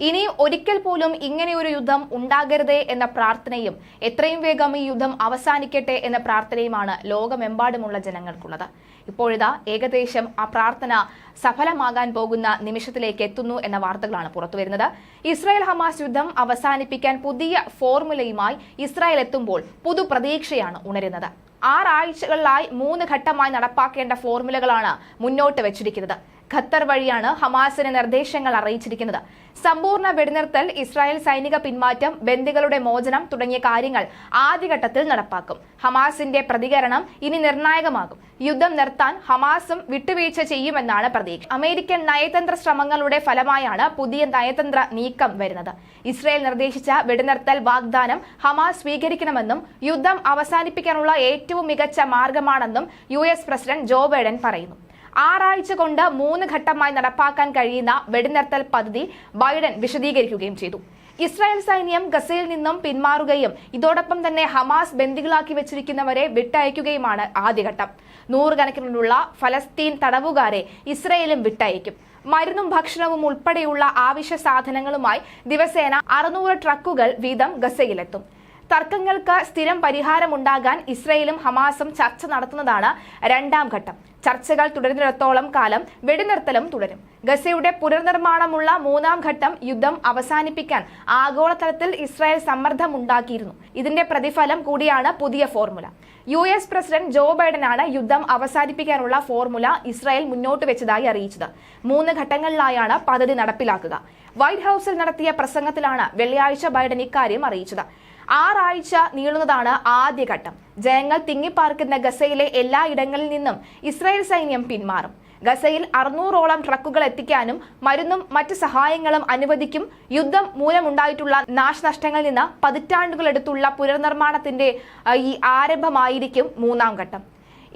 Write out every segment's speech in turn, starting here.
ഇനിയും ഒരിക്കൽ പോലും ഇങ്ങനെയൊരു യുദ്ധം ഉണ്ടാകരുതേ എന്ന പ്രാർത്ഥനയും എത്രയും വേഗം ഈ യുദ്ധം അവസാനിക്കട്ടെ എന്ന പ്രാർത്ഥനയുമാണ് ലോകമെമ്പാടുമുള്ള ജനങ്ങൾക്കുള്ളത്. ഇപ്പോഴിതാ ഏകദേശം ആ പ്രാർത്ഥന സഫലമാകാൻ പോകുന്ന നിമിഷത്തിലേക്ക് എത്തുന്നു എന്ന വാർത്തകളാണ് പുറത്തുവരുന്നത്. ഇസ്രായേൽ ഹമാസ് യുദ്ധം അവസാനിപ്പിക്കാൻ പുതിയ ഫോർമുലയുമായി ഇസ്രായേൽ എത്തുമ്പോൾ പുതുപ്രതീക്ഷയാണ് ഉണരുന്നത്. 6 ആഴ്ചകളിലായി 3 ഘട്ടമായി നടപ്പാക്കേണ്ട ഫോർമുലകളാണ് മുന്നോട്ട് വെച്ചിരിക്കുന്നത്. ഖത്തർ വഴിയാണ് ഹമാസിന് നിർദ്ദേശങ്ങൾ അറിയിച്ചിരിക്കുന്നത്. സമ്പൂർണ്ണ വെടിനിർത്തൽ, ഇസ്രായേൽ സൈനിക പിന്മാറ്റം, ബന്ദികളുടെ മോചനം തുടങ്ങിയ കാര്യങ്ങൾ ആദ്യഘട്ടത്തിൽ നടപ്പാക്കും. ഹമാസിന്റെ പ്രതികരണം ഇനി നിർണായകമാകും. യുദ്ധം നിർത്താൻ ഹമാസും വിട്ടുവീഴ്ച ചെയ്യുമെന്നാണ് പ്രതീക്ഷ. അമേരിക്കൻ നയതന്ത്ര ശ്രമങ്ങളുടെ ഫലമായാണ് പുതിയ നയതന്ത്ര നീക്കം വരുന്നത്. ഇസ്രായേൽ നിർദ്ദേശിച്ച വെടിനിർത്തൽ വാഗ്ദാനം ഹമാസ് സ്വീകരിക്കണമെന്നും യുദ്ധം അവസാനിപ്പിക്കാനുള്ള ഏറ്റവും മികച്ച മാർഗമാണെന്നും US പ്രസിഡന്റ് ജോ ബൈഡൻ പറയുന്നു. 6 ആഴ്ച കൊണ്ട് 3 ഘട്ടമായി നടപ്പാക്കാൻ കഴിയുന്ന വെടിനിർത്തൽ പദ്ധതി ബൈഡൻ വിശദീകരിക്കുകയും ചെയ്തു. ഇസ്രായേൽ സൈന്യം ഗസയിൽ നിന്നും പിന്മാറുകയും ഇതോടൊപ്പം തന്നെ ഹമാസ് ബന്ദികളാക്കി വെച്ചിരിക്കുന്നവരെ വിട്ടയക്കുകയുമാണ് ആദ്യഘട്ടം. 100 കണക്കിനുള്ള ഫലസ്തീൻ തടവുകാരെ ഇസ്രായേലും വിട്ടയക്കും. മരുന്നും ഭക്ഷണവും ഉൾപ്പെടെയുള്ള ആവശ്യ സാധനങ്ങളുമായി ദിവസേന 600 ട്രക്കുകൾ വീതം ഗസയിലെത്തും. തർക്കങ്ങൾക്ക് സ്ഥിരം പരിഹാരമുണ്ടാകാൻ ഇസ്രായേലും ഹമാസും ചർച്ച നടത്തുന്നതാണ് 2ാം ഘട്ടം. ചർച്ചകൾ തുടരുന്നിടത്തോളം കാലം വെടിനിർത്തലും തുടരും. ഗസയുടെ പുനർനിർമ്മാണമുള്ള 3ാം ഘട്ടം യുദ്ധം അവസാനിപ്പിക്കാൻ ആഗോളതലത്തിൽ ഇസ്രായേൽ സമ്മർദ്ദമുണ്ടാക്കിയിരുന്നു. ഇതിന്റെ പ്രതിഫലം കൂടിയാണ് പുതിയ ഫോർമുല. US പ്രസിഡന്റ് ജോ ബൈഡനാണ് യുദ്ധം അവസാനിപ്പിക്കാനുള്ള ഫോർമുല ഇസ്രായേൽ മുന്നോട്ട് വെച്ചതായി അറിയിച്ചത്. 3 ഘട്ടങ്ങളിലായാണ് പദ്ധതി നടപ്പിലാക്കുക. വൈറ്റ് ഹൌസിൽ നടത്തിയ പ്രസംഗത്തിലാണ് വെള്ളിയാഴ്ച ബൈഡൻ ഇക്കാര്യം അറിയിച്ചത്. 6 ആഴ്ച നീളുന്നതാണ് ആദ്യഘട്ടം. ജനങ്ങൾ തിങ്ങിപ്പാർക്കുന്ന ഗസയിലെ എല്ലാ ഇടങ്ങളിൽ നിന്നും ഇസ്രായേൽ സൈന്യം പിന്മാറും. ഗസയിൽ 600ഓളം ട്രക്കുകൾ എത്തിക്കാനും മരുന്നും മറ്റ് സഹായങ്ങളും അനുവദിക്കും. യുദ്ധം മൂലമുണ്ടായിട്ടുള്ള നാശനഷ്ടങ്ങളിൽ നിന്ന് പതിറ്റാണ്ടുകളെടുത്തുള്ള പുനർനിർമ്മാണത്തിന്റെ ഈ ആരംഭമായിരിക്കും 3ാം ഘട്ടം.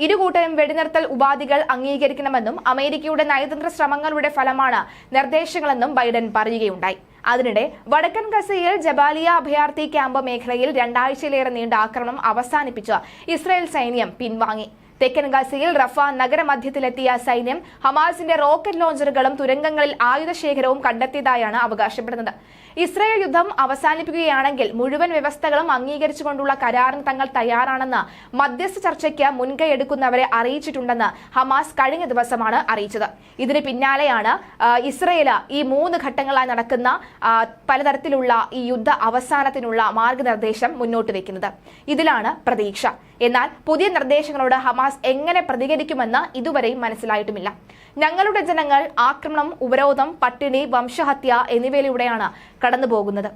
ഇരുകൂട്ടരും വെടിനിർത്തൽ ഉപാധികൾ അംഗീകരിക്കണമെന്നും അമേരിക്കയുടെ നയതന്ത്ര ശ്രമങ്ങളുടെ ഫലമാണ് നിർദ്ദേശങ്ങളെന്നും ബൈഡൻ പറയുകയുണ്ടായി. അതിനിടെ വടക്കൻ ഗസയിൽ ജബാലിയ അഭയാർത്ഥി ക്യാമ്പ് മേഖലയിൽ 2 ആഴ്ചയിലേറെ നീണ്ട ആക്രമണം അവസാനിപ്പിച്ച് ഇസ്രായേൽ സൈന്യം പിൻവാങ്ങി. തെക്കൻ ഗസയിൽ റഫ നഗരമധ്യത്തിലെത്തിയ സൈന്യം ഹമാസിന്റെ റോക്കറ്റ് ലോഞ്ചറുകളും തുരങ്കങ്ങളിൽ ആയുധശേഖരവും കണ്ടെത്തിയതായാണ് അവകാശപ്പെടുന്നത്. ഇസ്രായേൽ യുദ്ധം അവസാനിപ്പിക്കുകയാണെങ്കിൽ മുഴുവൻ വ്യവസ്ഥകളും അംഗീകരിച്ചുകൊണ്ടുള്ള കരാറിന് തങ്ങൾ തയ്യാറാണെന്ന് മധ്യസ്ഥ ചർച്ചയ്ക്ക് മുൻകൈയെടുക്കുന്നവരെ അറിയിച്ചിട്ടുണ്ടെന്ന് ഹമാസ് കഴിഞ്ഞ ദിവസമാണ് അറിയിച്ചത്. ഇതിന് പിന്നാലെയാണ് ഇസ്രായേൽ ഈ 3 ഘട്ടങ്ങളായി നടക്കുന്ന പലതരത്തിലുള്ള ഈ യുദ്ധ അവസാനത്തിനുള്ള മാർഗനിർദ്ദേശം മുന്നോട്ട് വെക്കുന്നത്. ഇതിലാണ് പ്രതീക്ഷ. എന്നാൽ പുതിയ നിർദ്ദേശങ്ങളോട് ഹമാസ് എങ്ങനെ പ്രതികരിക്കുമെന്ന് ഇതുവരെയും മനസ്സിലായിട്ടുമില്ല. ഞങ്ങളുടെ ജനങ്ങൾ ആക്രമണം, ഉപരോധം, പട്ടിണി, വംശഹത്യ എന്നിവയിലൂടെയാണ് കടന്നുപോകുന്നത്.